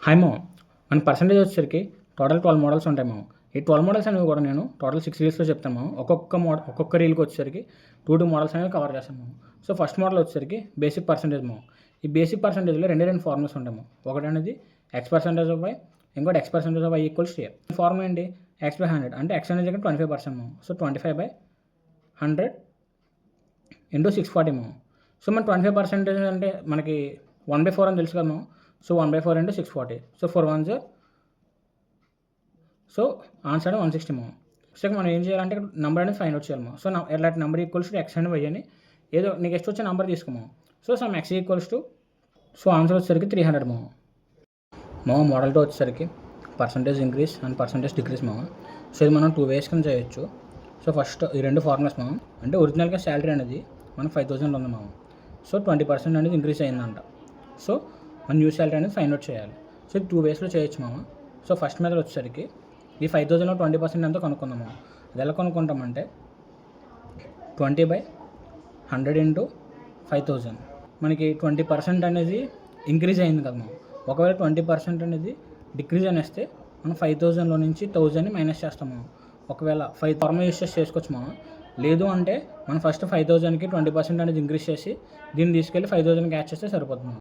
Hi మామ, మన percentage వచ్చేసరికి టోటల్ 12 మోడల్స్ ఉంటాయి మామ. ఈ 12 మోడల్స్ అనేవి కూడా నేను టోటల్ 6 రీల్స్లో చెప్తాను మామ. ఒక్కొక్క రీల్కి వచ్చేసరికి 2 మోడల్స్ అనేవి కవర్ చేస్తాను మామ. సో ఫస్ట్ మోడల్ వచ్చేసరికి బేసిక్ పర్సంటేజ్ మామ. ఈ బేసిక్ పర్సంటేజ్లో రెండు ఫార్ములాస్ ఉంటాయి మామ. ఒకటి అనేది x పర్సెంటేజ్ ఆఫ్ y, ఇంకోటి x percentage of y equals a. Formula ఏంటి? x/100 అంటే x అనేది 25% మామ. సో 25/100 ఇంటూ 640 మామ. సో మన 25% అంటే మనకి 1/4 అని తెలుసు కదా మామ. So 1/4 into 640. So 4 1s, so answer 160 మామ. సో మనం ఏం చేయాలంటే ఇక్కడ నెంబర్ అనేది ఫైండ్ అవుట్ చేయాలి మామ. సో ఎలాంటి number equals to X and Y అని ఏదో నీకు ಎಷ್ಟು వచ్చే నెంబర్ తీసుకోమాము. So sum X equals to, so answer వచ్చేసరికి 300 మామ. మోడల్ 2 వచ్చేసరికి percentage increase and percentage decrease మామ. సో ఇది మనం 2 వేస్ కింద చేయొచ్చు. సో ఫస్ట్ ఈ రెండు ఫార్ములాస్ మామ. అంటే ఒరిజినల్గా శాలరీ అనేది మనం 5000 ఉంది మామ. సో 20% అనేది ఇంక్రీస్ అయిందంట. సో మన న్యూ శాలరీ అనేది ఫైండ్ అవుట్ చేయాలి. సో ఇది 2 వేస్లో చేయొచ్చు మామ. సో ఫస్ట్ మెథడ్ వచ్చేసరికి ఈ 5000లో 20% ఎంతో కనుక్కుందాం మామ. అది ఎలా కనుక్కుంటామంటే 20/100 ఇంటూ 5000. మనకి 20% అనేది ఇంక్రీజ్ అయింది కదా మామ. ఒకవేళ 20% అనేది డిక్రీజ్ అనేస్తే మనం 5000లో నుంచి 1000ని మైనస్ చేస్తాము. ఒకవేళ 5 ఫార్ములా యూస్ చేసి చేసుకోవచ్చు మామ. లేదు అంటే మనం ఫస్ట్ 5000కి 20% అనేది ఇంక్రీజ్ చేసి దీన్ని తీసుకెళ్ళి 5000కి యాడ్ చేస్తే సరిపోతుంది.